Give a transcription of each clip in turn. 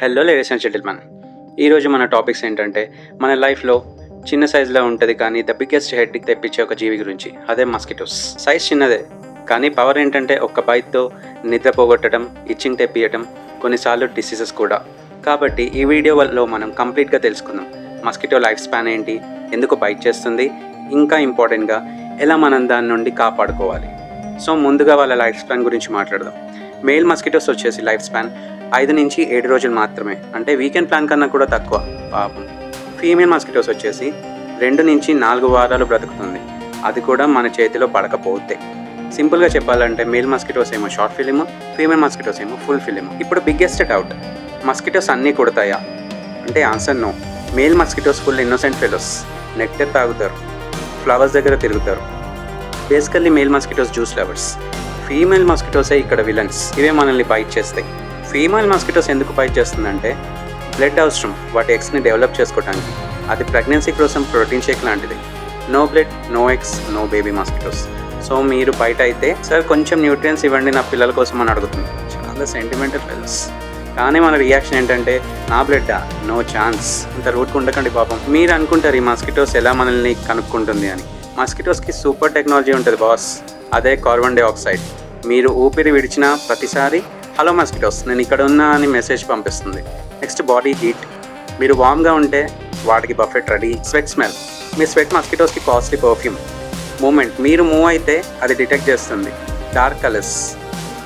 Hello ladies and gentlemen, ఈరోజు మన topics ఏంటంటే మన లైఫ్లో చిన్న సైజులో ఉంటుంది కానీ ద బిగ్గెస్ట్ హెడ్కి తెప్పించే ఒక జీవి గురించి. అదే మస్కిటోస్. సైజ్ చిన్నదే కానీ పవర్ ఏంటంటే ఒక్క బైట్తో నిద్ర పోగొట్టడం, ఇచ్చింగ్ తెప్పియటం, కొన్నిసార్లు డిసీజెస్ కూడా. కాబట్టి ఈ వీడియోలో మనం కంప్లీట్గా తెలుసుకుందాం మస్కిటో లైఫ్ స్పాన్ ఏంటి, ఎందుకు బైట్ చేస్తుంది, ఇంకా ఇంపార్టెంట్గా ఎలా మనం దాని నుండి కాపాడుకోవాలి. సో ముందుగా వాళ్ళ లైఫ్ స్పాన్ గురించి మాట్లాడదాం. మేల్ మస్కిటోస్ వచ్చేసి లైఫ్ స్పాన్ 5 నుంచి 7 రోజులు మాత్రమే, అంటే వీకెండ్ ప్లాన్ కన్నా కూడా తక్కువ పాపం. ఫీమేల్ మస్కిటోస్ వచ్చేసి 2 నుంచి 4 వారాలు బ్రతుకుతుంది, అది కూడా మన చేతిలో పడకపోతే. సింపుల్గా చెప్పాలంటే మేల్ మస్కిటోస్ ఏమో షార్ట్ ఫిలిం, ఫీమేల్ మస్కిటోస్ ఏమో ఫుల్ ఫిలిం. ఇప్పుడు బిగ్గెస్ట్ డౌట్, మస్కిటోస్ అన్నీ కొడతాయా అంటే answer no. Male mosquitoes full innocent fellows, nectar తాగుతారు, ఫ్లవర్స్ దగ్గర తిరుగుతారు. Basically male mosquitoes juice lovers. Female మస్కిటోసే ఇక్కడ విలన్స్, ఇవే మనల్ని బైట్ చేస్తాయి. ఫీమేల్ మస్కిటోస్ ఎందుకు బైట్ చేస్తుందంటే బ్లడ్ అవసరం వాటి ఎగ్స్ని డెవలప్ చేసుకోవడానికి. అది ప్రెగ్నెన్సీ కోసం ప్రోటీన్ షేక్ లాంటిది. No blood, no eggs, no baby mosquitoes. So మీరు బయట అయితే సార్ కొంచెం న్యూట్రియన్స్ ఇవ్వండి నా పిల్లల కోసం అని అడుగుతుంది. చాలా సెంటిమెంటల్ ఫెల్స్. కానీ మన రియాక్షన్ ఏంటంటే నా బ్లడ్డా, నో ఛాన్స్. ఇంత రూట్గా ఉండకండి పాపం. మీరు అనుకుంటారు ఈ మస్కిటోస్ ఎలా మనల్ని కనుక్కుంటుంది అని. మస్కిటోస్కి సూపర్ టెక్నాలజీ ఉంటుంది బాస్, అదే కార్బన్ డైఆక్సైడ్. మీరు ఊపిరి విడిచిన ప్రతిసారి హలో మస్కిటోస్ నేను ఇక్కడ ఉన్నా అని మెసేజ్ పంపిస్తుంది. Next body heat. మీరు వామ్గా ఉంటే వాటికి బఫెట్ రెడీ. స్వెట్ స్మెల్, మీ స్వెట్ మస్కిటోస్కి కాస్ట్లీ పర్ఫ్యూమ్. మూమెంట్, మీరు మూవ్ అయితే అది డిటెక్ట్ చేస్తుంది. డార్క్ కలర్స్,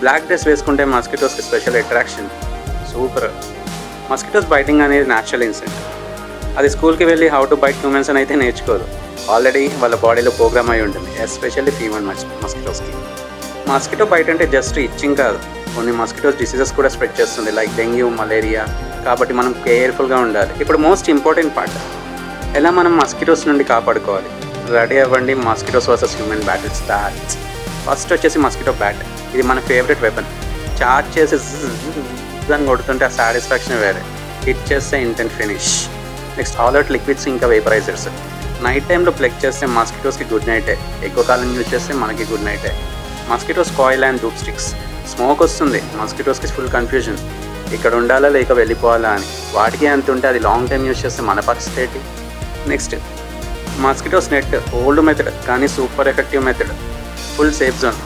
బ్లాక్ డ్రెస్ వేసుకుంటే మస్కిటోస్కి special attraction. Super. Mosquitoes biting అనేది న్యాచురల్ ఇన్సెంట్. అది స్కూల్కి వెళ్ళి హౌ టు బైట్ హ్యూమన్స్ అని అయితే నేర్చుకోదు, ఆల్రెడీ వాళ్ళ బాడీలో ప్రోగ్రామ్ అయి ఉంటుంది, ఎస్పెషల్లీ ఫీమేల్ మస్కిటోస్కి. మస్కిటో బైట్ అంటే జస్ట్ ఇచ్చింగ్ కాదు, కొన్ని మస్కిటోస్ డిసీజెస్ కూడా స్ప్రెడ్ చేస్తుంది, లైక్ డెంగ్యూ, మలేరియా. కాబట్టి మనం కేర్ఫుల్గా ఉండాలి. ఇప్పుడు మోస్ట్ ఇంపార్టెంట్ పార్ట్, ఎలా మనం మస్కిటోస్ నుండి కాపాడుకోవాలి. రెడీ అవ్వండి, mosquitoes versus human battle start. First వచ్చేసి మస్కిటో బ్యాట్. ఇది మన ఫేవరెట్ వెపన్. చార్జ్ చేసి దాన్ని కొడుతుంటే ఆ సాటిస్ఫాక్షన్ వేరే, హిట్ చేస్తే intent finish. Next all out liquids, ఇంకా వేపరైజర్స్. నైట్ టైంలో ప్లగ్ చేస్తే మస్కిటోస్కి గుడ్ నైటే, ఎక్కువ కాలం యూజ్ చేస్తే మనకి గుడ్ నైటే. Mosquitoes coil and dhoop sticks. Smoke వస్తుంది, మస్కిటోస్కి ఫుల్ కన్ఫ్యూజన్, ఇక్కడ ఉండాలా లేక వెళ్ళిపోవాలా అని. వాటికి అంత ఉంటే అది లాంగ్ టైం యూజ్ చేస్తే మన పరిస్థితి ఏంటి. Next mosquitoes net. Old method కానీ super effective method. Full safe zone.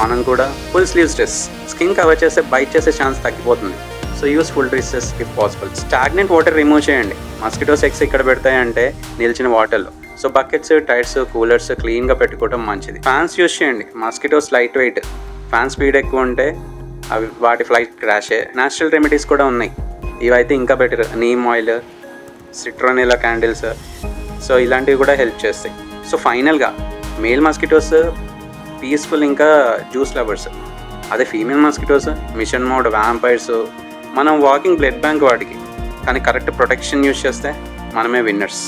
మనం కూడా full sleeves dress. Skin cover చేస్తే బైట్ చేసే ఛాన్స్ తగ్గిపోతుంది. So use full dresses if possible. Stagnant water remove చేయండి. మస్కిటోస్ ఎగ్స్ ఇక్కడ పెడతాయంటే నిలిచిన వాటర్లో. సో బకెట్స్, టైర్స్, కూలర్స్ క్లీన్గా పెట్టుకోవడం మంచిది. ఫ్యాన్స్ యూస్ చేయండి. Mosquitoes light weight, fan speed ఎక్కువ ఉంటే అవి వాటి ఫ్లైట్ క్రాషే. న్యాచురల్ రెమెడీస్ కూడా ఉన్నాయి, ఇవైతే ఇంకా better. Neem oil, citronella candles, so ఇలాంటివి కూడా హెల్ప్ చేస్తాయి. సో ఫైనల్గా మేల్ మస్కిటోస్ పీస్ఫుల్, ఇంకా జ్యూస్ లవర్స్. అదే female mosquitoes mission mode, vampires. మనం వాకింగ్ బ్లడ్ బ్యాంక్ వాటికి. కానీ కరెక్ట్ ప్రొటెక్షన్ యూస్ చేస్తే మనమే winners.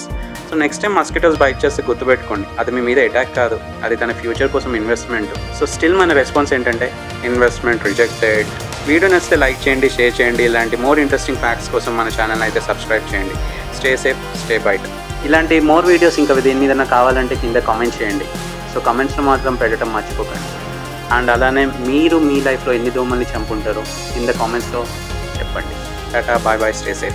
So next time mosquitoes bite చేస్తే గుర్తుపెట్టుకోండి, అది మీ మీద అటాక్ కాదు, అది తన ఫ్యూచర్ కోసం ఇన్వెస్ట్మెంట్. సో స్టిల్ మన రెస్పాన్స్ ఏంటంటే ఇన్వెస్ట్మెంట్ రిజెక్టెడ్. వీడియో నచ్చితే లైక్ చేయండి, షేర్ చేయండి. ఇలాంటి మోర్ ఇంట్రెస్టింగ్ ఫ్యాక్ట్స్ కోసం మన ఛానల్ అయితే సబ్స్క్రైబ్ చేయండి. Stay safe, stay bite. ఇలాంటి మోర్ వీడియోస్ ఇంకా దీని మీద కావాలంటే కింద కామెంట్ చేయండి. సో కామెంట్స్లో మాత్రం పెట్టడం మర్చిపోకండి. అండ్ అలానే మీరు మీ లైఫ్లో ఎన్ని దోమల్ని చంపుంటారో కింద కామెంట్స్లో చెప్పండి. Tata, bye bye, stay safe.